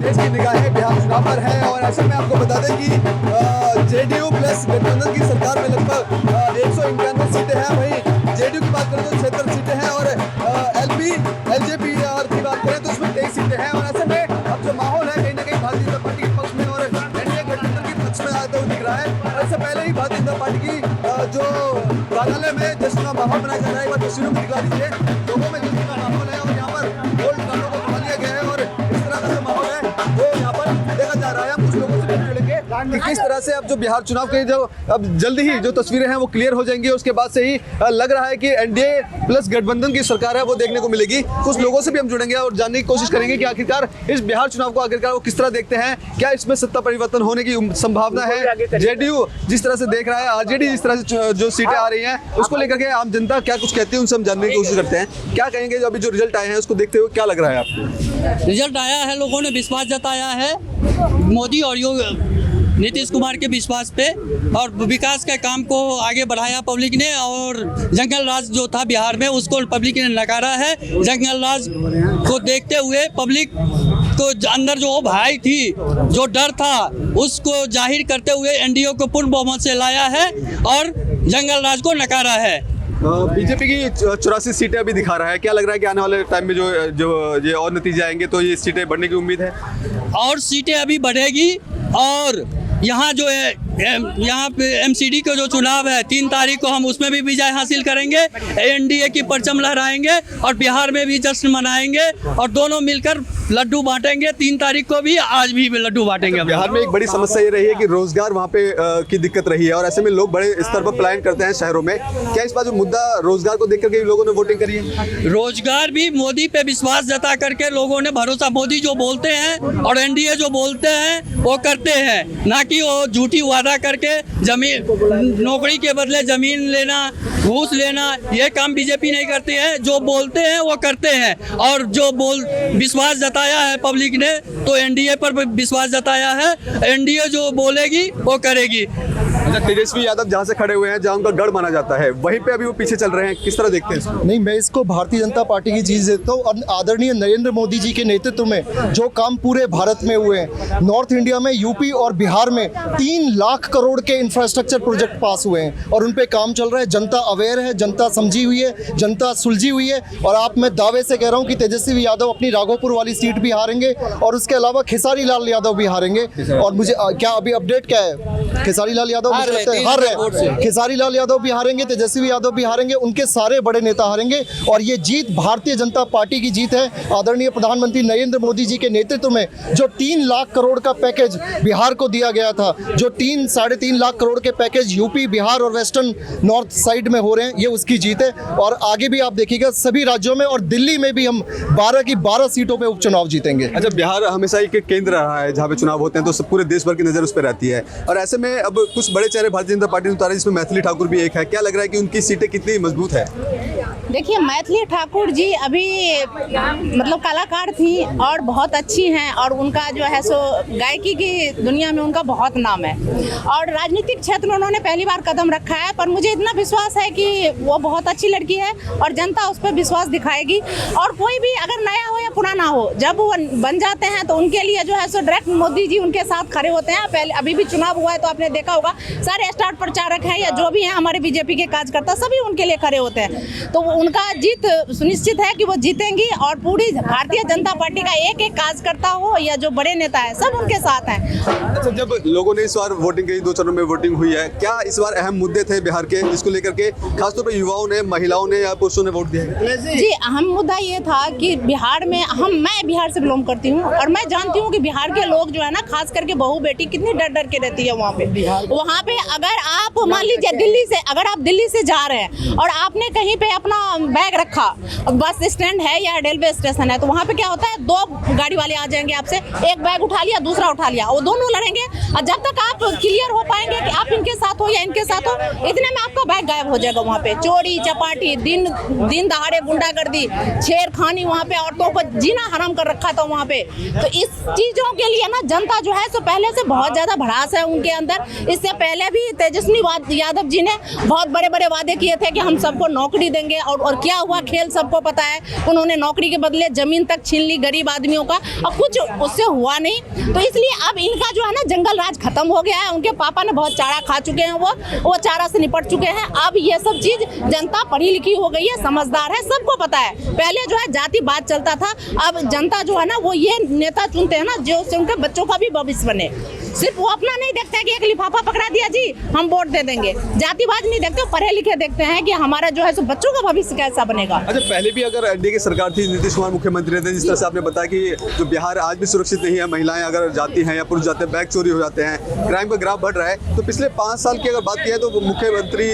देश की निगाहें बिहार चुनाव पर है और ऐसे में आपको बता दें कि जेडीयू प्लस गठबंधन की सरकार में लगभग 191 सीटें हैं। वहीं जेडीयू की बात करें तो 76 सीटें हैं और एलजेपी की बात करें तो उसमें 23 सीटें हैं। और ऐसे में अब जो माहौल है कहीं ना कहीं भारतीय जनता पार्टी के पक्ष में और एनडीए गठबंधन के पक्ष में आता हुआ दिख रहा है। और इससे पहले ही भारतीय जनता पार्टी की जो कार्यालय में जश्न का माहौल बनाया जा रहा है, एक बार तस्वीरों को दिखा दीजिए। लोगों में जश्न का माहौल है और यहाँ पर गोल्ड कार्डों को खा लिया गया है और इस तरह का जो माहौल है वो यहाँ पर देखा जा रहा है। हम कुछ लोगों से जुड़ेंगे कि किस तरह से अब जो बिहार चुनाव के जो अब जल्दी ही जो तस्वीरें हैं वो क्लियर हो जाएंगी। उसके बाद से ही लग रहा है कि एनडीए प्लस गठबंधन की सरकार है वो देखने को मिलेगी। कुछ लोगों से भी हम जुड़ेंगे और जानने की कोशिश करेंगे कि आखिरकार इस बिहार चुनाव को आखिरकार वो किस तरह देखते हैं, क्या इसमें सत्ता परिवर्तन होने की संभावना है। जेडीयू जिस तरह से देख रहा है, आरजेडी जिस तरह से जो सीटें आ रही हैं उसको लेकर के आम जनता क्या कुछ कहती है उनसे हम जानने की कोशिश करते हैं। क्या कहेंगे जो अभी जो रिजल्ट आए हैं उसको देखते हुए क्या लग रहा है आपको? रिजल्ट आया है, लोगों ने विश्वास जताया है मोदी और नीतीश कुमार के विश्वास पे और विकास के काम को आगे बढ़ाया पब्लिक ने। और जंगल राज जो था बिहार में उसको पब्लिक ने नकारा है। जंगल राज को देखते हुए पब्लिक को अंदर जो भय थी, जो डर था, उसको जाहिर करते हुए एनडीए को पूर्ण बहुमत से लाया है और जंगल राज को नकारा है। बीजेपी की 84 सीटें अभी दिखा रहा है। क्या लग रहा है कि आने वाले टाइम में जो ये और नतीजे आएंगे तो ये सीटें बढ़ने की उम्मीद है? और सीटें अभी बढ़ेगी और यहाँ जो है यहाँ पे एमसीडी का जो चुनाव है 3 तारीख को हम उसमें भी विजय हासिल करेंगे, एनडीए की परचम लहराएंगे और बिहार में भी जश्न मनाएंगे और दोनों मिलकर लड्डू बांटेंगे। 3 तारीख को भी, आज भी लड्डू बांटेंगे। बिहार में एक बड़ी समस्या ये रही है कि रोजगार वहाँ पे की दिक्कत रही है और ऐसे में लोग बड़े स्तर पर पलायन करते हैं शहरों में। क्या इस बार जो मुद्दा रोजगार को देख करके लोगों ने वोटिंग करी है? रोजगार भी मोदी पे विश्वास जता करके लोगों ने भरोसा, मोदी जो बोलते हैं और एनडीए जो बोलते हैं वो करते हैं, ना कि वो झूठी वादा करके जमीन नौकरी के बदले जमीन लेना, घूस लेना, ये काम बीजेपी नहीं करती है। जो बोलते हैं वो करते हैं और जो विश्वास जताया है पब्लिक ने तो एनडीए पर विश्वास जताया है। एनडीए जो बोलेगी वो करेगी। अच्छा, तेजस्वी यादव जहाँ से खड़े हुए हैं, जहाँ उनका गढ़ माना जाता है, वहीं पे अभी वो पीछे चल रहे हैं, किस तरह देखते हैं इसको? नहीं, मैं इसको भारतीय जनता पार्टी की जीत देता हूँ। और आदरणीय नरेंद्र मोदी जी के नेतृत्व में जो काम पूरे भारत में हुए हैं, नॉर्थ इंडिया में, यूपी और बिहार में 3 लाख करोड़ के इंफ्रास्ट्रक्चर प्रोजेक्ट पास हुए हैं और उन पे काम चल रहा है। जनता अवेयर है, जनता समझी हुई है, जनता सुलझी हुई है। और आप, मैं दावे से कह रहा हूँ कि तेजस्वी यादव अपनी राघोपुर वाली सीट भी हारेंगे और उसके अलावा खेसारी लाल यादव भी हारेंगे। और मुझे क्या अभी अपडेट क्या है, खेसारी लाल यादव मुझे लगता है हार रहे हैं। खेसारी लाल यादव भी हारेंगे, तेजस्वी यादव भी हारेंगे, उनके सारे बड़े नेता हारेंगे। और ये जीत भारतीय जनता पार्टी की जीत है। आदरणीय प्रधानमंत्री नरेंद्र मोदी जी के नेतृत्व में जो 3 लाख करोड़ का पैकेज बिहार को दिया गया था, जो 3-3.5 लाख करोड़ के पैकेज यूपी, बिहार और वेस्टर्न नॉर्थ साइड में हो रहे हैं, ये उसकी जीत है। और आगे भी आप देखिएगा सभी राज्यों में और दिल्ली में भी हम 12 की 12 सीटों पे उपचुनाव जीतेंगे। अच्छा, बिहार हमेशा एक केंद्र रहा है जहाँ पे चुनाव होते हैं तो सब पूरे देश भर की नजर उस पर रहती है और ऐसे में अब कुछ बड़े चेहरे भारतीय जनता पार्टी ने उतारे, जिसमें मैथिली ठाकुर भी एक है। क्या लग रहा है कि उनकी सीटें कितनी मजबूत है? देखिए, मैथिली ठाकुर जी अभी मतलब कलाकार थी और बहुत अच्छी हैं और उनका जो है सो गायकी की दुनिया में उनका बहुत नाम है और राजनीतिक क्षेत्र में उन्होंने पहली बार कदम रखा है। पर मुझे इतना विश्वास है कि वो बहुत अच्छी लड़की है और जनता उस पर विश्वास दिखाएगी। और कोई भी अगर नया हो या पुराना हो, जब वो बन जाते हैं तो उनके लिए जो है सो डायरेक्ट मोदी जी उनके साथ खड़े होते हैं। पहले अभी भी चुनाव हुआ है तो आपने देखा होगा, सारे स्टार प्रचारक हैं या जो भी हैं हमारे बीजेपी के कार्यकर्ता सभी उनके लिए खड़े होते हैं। तो उनका जीत सुनिश्चित है कि वो जीतेंगी और पूरी भारतीय जनता पार्टी का एक एक कार्यकर्ता हो या जो बड़े नेता है सब उनके साथ हैं। अच्छा, जब लोगों ने इस बार वोटिंग की, 2 चरणों में वोटिंग हुई है, क्या इस बार अहम मुद्दे थे बिहार के जिसको लेकर के खासतौर पर युवाओं ने, महिलाओं ने या पुरुषों ने वोट दिया? जी, अहम मुद्दा ये था कि बिहार में मैं बिहार से बिलोंग करती हूँ और मैं जानती हूँ कि बिहार के लोग जो है ना, खास करके बहू बेटी कितनी डर डर के रहती है वहाँ पे। अगर आप मान लीजिए दिल्ली से जा रहे हैं और आपने कहीं पे अपना बैग रखा, बस स्टैंड है या रेलवे स्टेशन है, तो वहाँ पे क्या होता है, 2 गाड़ी वाले आ जाएंगे आपसे, एक बैग उठा लिया, दूसरा उठा लिया, वो दोनों लड़ेंगे और जब तक आप क्लियर हो पाएंगे कि आप इनके साथ हो या इनके साथ हो, इतने में आपका बैग गायब हो जाएगा। वहाँ पे चोरी चपाटी, दिन दहाड़े गुंडागर्दी, छेड़खानी, वहाँ पे औरतों को जीना हराम कर रखा था वहाँ पे। तो इस चीजों के लिए ना जनता जो है सो पहले से बहुत ज्यादा भड़ास है उनके अंदर। इससे पहले भी तेजस्वी यादव जी ने बहुत बड़े बड़े वादे किए थे कि हम सबको नौकरी देंगे और और क्या हुआ खेल सबको पता है। उन्होंने नौकरी के बदले जमीन तक छीन ली गरीब आदमियों का, और कुछ उससे हुआ नहीं। तो इसलिए अब इनका जो है ना जंगल राज खत्म हो गया है। उनके पापा ने बहुत चारा खा चुके हैं, वो चारा से निपट चुके हैं। अब ये सब चीज जनता पढ़ी लिखी हो गई है, समझदार है, सबको पता है। पहले जो है जाति बात चलता था, अब जनता जो है ना वो ये नेता चुनते हैं ना जो से उनके बच्चों का भी भविष्य बने। सिर्फ वो अपना नहीं देखते हैं कि एक लिफाफा पकड़ा दिया जी हम वोट दे देंगे, जातिवाद नहीं देखते, पढ़े लिखे देखते हैं कि हमारा जो है सो बच्चों का भविष्य कैसा बनेगा। अच्छा, पहले भी अगर एनडीए की सरकार थी, नीतीश कुमार मुख्यमंत्री थे, जिस तरह से आपने बताया कि जो बिहार आज भी सुरक्षित नहीं है, महिलाएं अगर जाती हैं या पुरुष जाते हैं बैग चोरी हो जाते हैं, क्राइम का ग्राफ बढ़ रहा है, तो पिछले 5 साल की अगर बात की है तो मुख्यमंत्री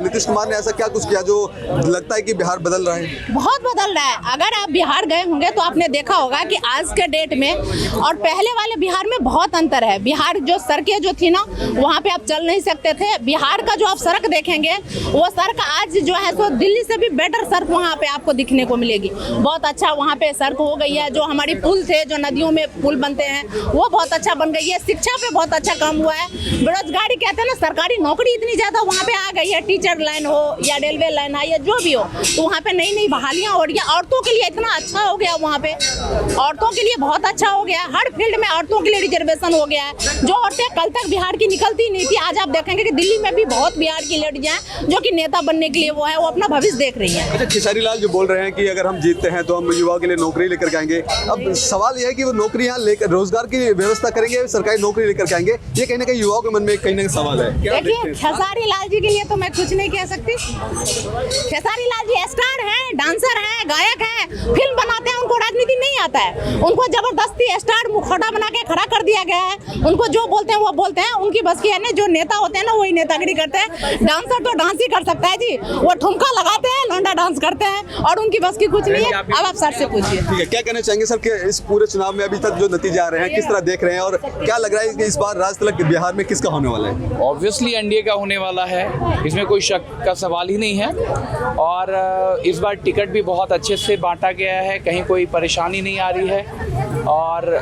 नीतीश कुमार ने ऐसा क्या कुछ किया जो लगता है कि बिहार बदल रहा है? बहुत बदल रहा है। अगर आप बिहार गए होंगे तो आपने देखा होगा कि आज के डेट में और पहले वाले बिहार में बहुत अंतर है। बिहार जो सड़कें जो थी ना वहाँ पे आप चल नहीं सकते थे। बिहार का जो आप सड़क देखेंगे वो सड़क आज जो है सो दिल्ली से भी बेटर सड़क वहाँ पे आपको दिखने को मिलेगी। बहुत अच्छा वहाँ पे सड़क हो गई है। जो हमारी पुल थे, जो नदियों में पुल बनते हैं, वो बहुत अच्छा बन गई है। शिक्षा पे बहुत अच्छा काम हुआ है। बेरोजगारी कहते हैं ना, सरकारी नौकरी इतनी ज़्यादा वहाँ पे आ गई है, टीचर लाइन हो या रेलवे लाइन है या जो भी हो, तो वहाँ पे नई नई बहालियाँ हो रही है। औरतों के लिए इतना अच्छा हो गया, वहाँ पे औरतों के लिए बहुत अच्छा हो गया। हर फील्ड में औरतों के लिए रिजर्वेशन हो गया है। जो औरतें कल तक बिहार की निकलती नहीं थी, आज आप देखेंगे कि दिल्ली में भी बहुत बिहार की लड़कियां जो कि नेता बनने के लिए वो है, वो अपना भविष्य देख रही हैं। अच्छा, खेसारी लाल जो बोल रहे हैं कि अगर हम जीतते हैं तो हम युवाओं के लिए नौकरी लेकर के आएंगे। अब सवाल यह है कि वो नौकरी यहाँ लेकर रोजगार की व्यवस्था करेंगे, सरकारी नौकरी लेकर के आएंगे, ये कहीं ना कहीं युवाओं के मन में कहीं ना कहीं सवाल है। देखिए, खेसारी लाल जी के लिए तो मैं कुछ नहीं कह सकती। खेसारी लाल जी स्टार हैं, डांसर हैं, गायक हैं, फिल्म बनाते हैं, उनको राजनीति नहीं आता है। उनको जबरदस्ती स्टार मुखौटा बना के खड़ा कर दिया गया है। उनको जो बोलते हैं वो बोलते हैं, उनकी बस की है ना। जो नेता होते हैं ना वही नेतागिरी करते हैं। डांसर तो डांस ही कर सकता है जी, वो ठुमका लगाते हैं, लौंडा डांस करते हैं, और उनकी बस की कुछ नहीं है। अब आप सर से पूछिए। ठीक है, क्या कहना चाहेंगे सर कि इस पूरे चुनाव में अभी तक जो नतीजे आ रहे हैं किस तरह देख रहे हैं, और क्या लग रहा है कि इस बार राज तिलक बिहार में किसका होने वाला है? ऑब्वियसली एनडीए का होने वाला है, इसमें कोई शक का सवाल ही नहीं है। और इस बार टिकट भी बहुत अच्छे से बांटा गया है, कहीं कोई परेशानी नहीं आ रही है। और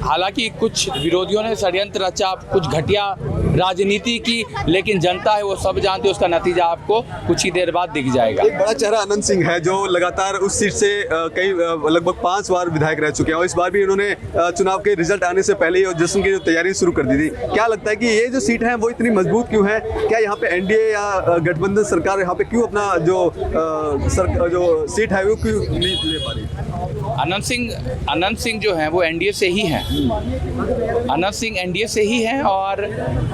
हालांकि कुछ विरोधियों ने षड्यंत्र रचा, कुछ घटिया राजनीति की, लेकिन जनता है वो सब जानती है, उसका नतीजा आपको कुछ ही देर बाद दिख जाएगा। एक बड़ा चेहरा अनंत सिंह है जो लगातार उस सीट से कई लगभग 5 बार विधायक रह चुके हैं, और इस बार भी उन्होंने चुनाव के रिजल्ट आने से पहले ही जश्न की जो तैयारी शुरू कर दी थी। क्या लगता है कि ये जो सीट है वो इतनी मजबूत क्यों है? क्या यहाँ पे एनडीए या गठबंधन सरकार यहाँ पे क्यों अपना जो सीट है वो क्यों नहीं ले पा रही? अनंत सिंह जो हैं वो एनडीए से ही हैं। अनंत सिंह एनडीए से ही हैं और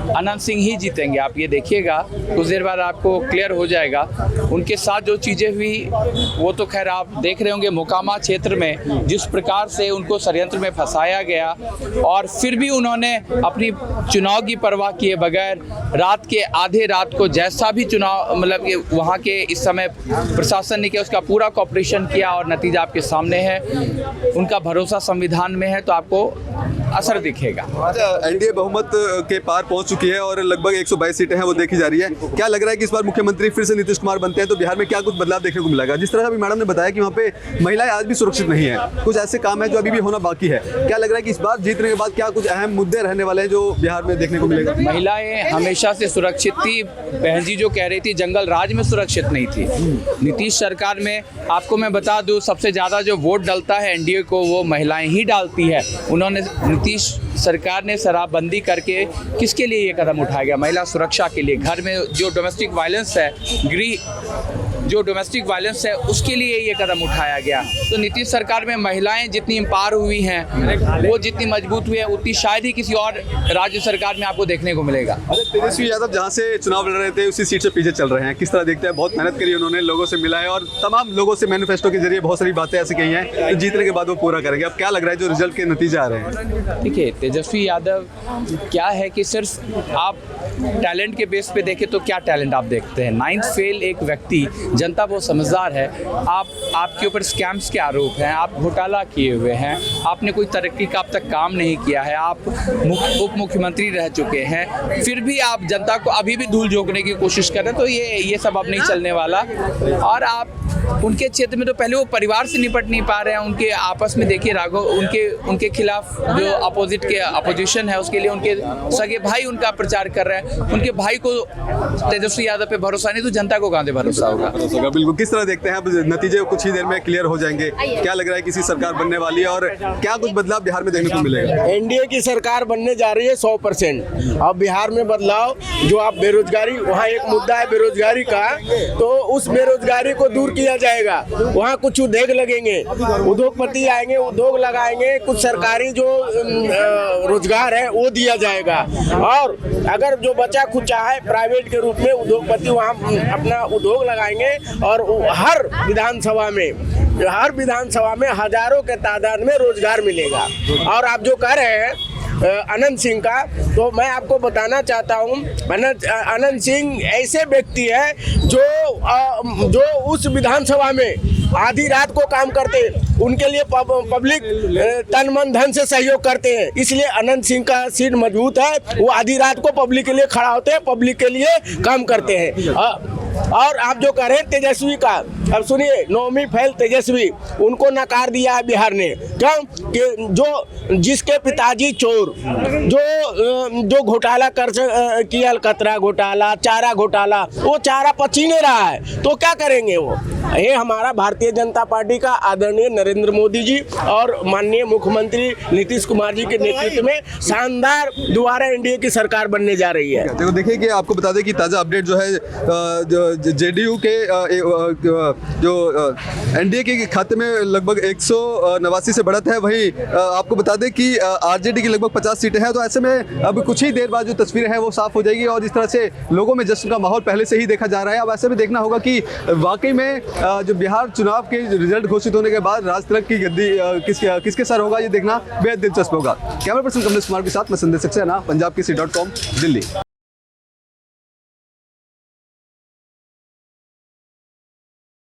अनंत सिंह ही जीतेंगे। आप ये देखिएगा, कुछ देर बाद आपको क्लियर हो जाएगा। उनके साथ जो चीज़ें हुई वो तो खैर आप देख रहे होंगे। मोकामा क्षेत्र में जिस प्रकार से उनको षड्यंत्र में फंसाया गया, और फिर भी उन्होंने अपनी चुनाव की परवाह किए बगैर रात के आधे रात को जैसा भी चुनाव मतलब कि वहाँ के इस समय प्रशासन ने किया उसका पूरा कोऑपरेशन किया, और नतीजा आपके सामने है। उनका भरोसा संविधान में है तो आपको असर दिखेगा। एनडीए बहुमत के पार पहुंच चुकी है और लगभग 122 सीटें हैं वो देखी जा रही है। क्या लग रहा है कि इस बार मुख्यमंत्री फिर से नीतीश कुमार बनते हैं तो बिहार में क्या कुछ बदलाव देखने को मिलेगा? जिस तरह अभी मैडम ने बताया कि वहाँ पे महिलाएं आज भी सुरक्षित नहीं है, कुछ ऐसे काम है जो अभी भी होना बाकी है। क्या लग रहा है कि इस बार जीतने के बाद क्या कुछ अहम मुद्दे रहने वाले हैं जो बिहार में देखने को मिलेगा? महिलाएं हमेशा से सुरक्षित थी। बहन जी जो कह रही थी जंगल राज में सुरक्षित नहीं थी। नीतीश सरकार में आपको मैं बता दूं, सबसे ज़्यादा जो वोट डलता है एनडीए को वो महिलाएं ही डालती है। उन्होंने नीतीश सरकार ने शराबबंदी करके किसके लिए ये कदम उठाया गया? महिला सुरक्षा के लिए। घर में जो डोमेस्टिक वायलेंस है, जो डोमेस्टिक वायलेंस है उसके लिए ये कदम उठाया गया। तो नीतीश सरकार में महिलाएं जितनी इम्पावर हुई हैं, वो जितनी मजबूत हुई है, उतनी शायद ही किसी और राज्य सरकार में आपको देखने को मिलेगा। अरे तेजस्वी यादव जहाँ से चुनाव लड़ रहे थे उसी सीट से पीछे चल रहे हैं, किस तरह देखते हैं? बहुत मेहनत करी उन्होंने, लोगों से मिला है और तमाम लोगों से मैनिफेस्टो के जरिए बहुत सारी बातें ऐसी कही हैं तो जीतने के बाद वो पूरा करेंगे। अब क्या लग रहा है जो रिजल्ट के नतीजे आ रहे हैं? देखिए, तेजस्वी यादव क्या है कि सिर्फ आप टैलेंट के बेस पे देखें तो क्या टैलेंट आप देखते हैं? 9th फेल एक व्यक्ति, जनता बहुत समझदार है। आपके ऊपर स्कैम्स के आरोप हैं, आप घोटाला किए हुए हैं, आपने कोई तरक्की का अब तक काम नहीं किया है, आप उप मुख्यमंत्री रह चुके हैं, फिर भी आप जनता को अभी भी धूल झोंकने की कोशिश कर रहे हैं, तो ये सब अब नहीं चलने वाला। और आप उनके क्षेत्र में तो पहले वो परिवार से निपट नहीं पा रहे हैं, उनके आपस में देखिए राघव उनके खिलाफ जो अपोजिशन है उसके लिए उनके सगे भाई उनका प्रचार कर रहे हैं। उनके भाई को तेजस्वी यादव पे भरोसा नहीं तो जनता को कहाँ से भरोसा होगा। बिल्कुल, किस तरह देखते हैं आप नतीजे कुछ ही देर में क्लियर हो जाएंगे, क्या लग रहा है किसी सरकार बनने वाली है और क्या कुछ बदलाव बिहार में देखने को मिलेगा? एनडीए की सरकार बनने जा रही है 100%। अब बिहार में बदलाव जो आप बेरोजगारी, वहाँ एक मुद्दा है बेरोजगारी का, तो उस बेरोजगारी को दूर किया जाएगा। वहाँ कुछ उद्योग लगेंगे, उद्योगपति आएंगे, उद्योग लगाएंगे, कुछ सरकारी जो रोजगार है वो दिया जाएगा। और अगर जो बचा खुचा है प्राइवेट के रूप में उद्योगपति वहाँ अपना उद्योग लगाएंगे और हर विधानसभा में हजारों के तादाद में रोजगार मिलेगा। और आप जो कह रहे हैं अनंत सिंह का, तो मैं आपको बताना चाहता हूँ अनंत सिंह ऐसे व्यक्ति है जो उस विधानसभा में आधी रात को काम करते हैं, उनके लिए पब्लिक तन मन धन से सहयोग करते हैं। इसलिए अनंत सिंह का सीट मजबूत है, वो आधी रात को पब्लिक के लिए खड़ा होते हैं, पब्लिक के लिए काम करते हैं। और आप जो कह रहे हैं तेजस्वी का, अब सुनिए, नौमी फेल तेजस्वी, उनको नकार दिया है बिहार ने। क्यों? कि जिसके पिताजी चोर, जो घोटाला कर किया, अलकतरा घोटाला, चारा घोटाला, वो चारा पचीने रहा है, तो क्या करेंगे वो? ये हमारा भारतीय जनता पार्टी का आदरणीय नरेंद्र मोदी जी और माननीय मुख्यमंत्री नीतीश कुमार जी के नेतृत्व में शानदार दोबारा एनडीए की सरकार बनने जा रही है। देखो, देखिए कि आपको बता दें कि ताज़ा अपडेट जो है जेडीयू के जो एनडीए के खाते में लगभग 189 से बढ़त है। वहीं आपको बता दें कि आरजेडी की लगभग 50 सीटें हैं। तो ऐसे में अब कुछ ही देर बाद जो तस्वीरें हैं वो साफ हो जाएगी और इस तरह से लोगों में जश्न का माहौल पहले से ही देखा जा रहा है। अब ऐसे में देखना होगा कि वाकई में जो बिहार चुनाव के रिजल्ट घोषित होने के बाद राज तिलक की गद्दी किसके सर होगा, ये देखना बेहद दिलचस्प होगा। कैमरा पर्सन कमलेश कुमार के साथ मैं संदेश सक्सेना, पंजाब केसरी.com, दिल्ली।